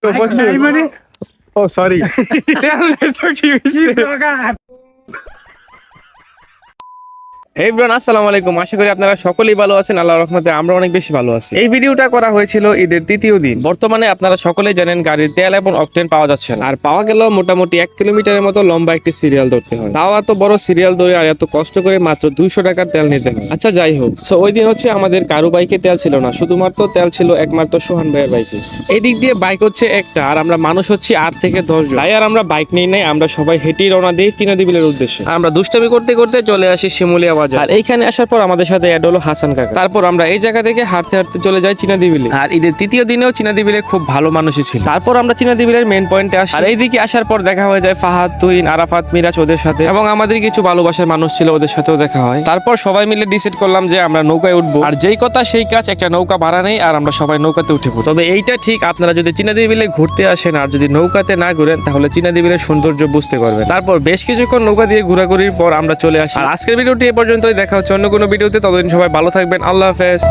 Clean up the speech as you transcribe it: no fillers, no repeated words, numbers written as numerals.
তো বলছি মানে ও সরি তো কি এভরিওয়ান আসসালামু আলাইকুম, আশা করি আপনারা সকলেই ভালো আছেন। আল্লাহর রহমতে আমরা অনেক বেশি ভালো আছি। এই ভিডিওটা করা হয়েছিল ঈদের তৃতীয় দিন। বর্তমানে আপনারা সকলেই জানেন গাড়ির তেল এবং অকটেন পাওয়া যাচ্ছে না, আর পাওয়া গেল মোটামুটি 1 কিলোমিটারের মতো লম্বা একটি সিরিয়াল ধরতে হয়। তাও এত বড় সিরিয়াল ধরে আর এত কষ্ট করে মাত্র 200 টাকার তেল নিতে হয়। আচ্ছা যাই হোক, সো ওই দিন হচ্ছে আমাদের কারো বাইকে তেল ছিল না, শুধুমাত্র তেল ছিল একমাত্র সোহান ভাইয়ের বাইকে। এই দিক দিয়ে বাইক হচ্ছে একটা, আর আমরা মানুষ হচ্ছি 8 থেকে 10 জন। তাই আর আমরা বাইক নিয়ে নাই, আমরা সবাই হেঁটেই রওনা দিই টিনাদি বিলের উদ্দেশ্যে। আর আমরা দুষ্টামি করতে করতে চলে আসি শিমুলিয়া বাজার। আর এইখানে আসার পর আমাদের সাথে অ্যাড হলো হাসান কাকা। তারপর আমরা এই জায়গা থেকে হাঁটতে হাঁটতে চলে যাই চিনাদি বিলে। আর ঈদের তৃতীয় দিনেও চিনাদি বিলে খুব ভালো মানুষই ছিল। তারপর আমরা চিনাদি বিলের মেইন পয়েন্টে আসি, আর এইদিকে আসার পর দেখা হয়ে যায় ফাহাদ, তুহিন, আরাফাত, মিরাজ ওদের সাথে, এবং আমাদের কিছু ভালোবাসার মানুষ ছিল, ওদের সাথেও দেখা হয়। তারপর সবাই মিলে ডিসাইড করলাম যে আমরা নৌকায় উঠবো, আর যেই কথা সেই কাজ, একটা নৌকা ভাড়া নেই আর আমরা সবাই নৌকাতে উঠে পড়ি। তবে এইটা ঠিক, আপনারা যদি চিনাদি বিলে ঘুরতে আসেন আর যদি নৌকাতে না ঘুরেন তাহলে চিনাদি বিলের সৌন্দর্য বুঝতে পারবেন। তারপর বেশ কিছুক্ষণ নৌকা দিয়ে ঘোরাঘুরির পর আমরা চলে আসি। আর আজকের ভিডিওটি এ পর্যন্তই, দেখা হচ্ছে অন্য কোনো ভিডিওতে। ততদিন সবাই ভালো থাকবেন, আল্লাহ হাফেজ।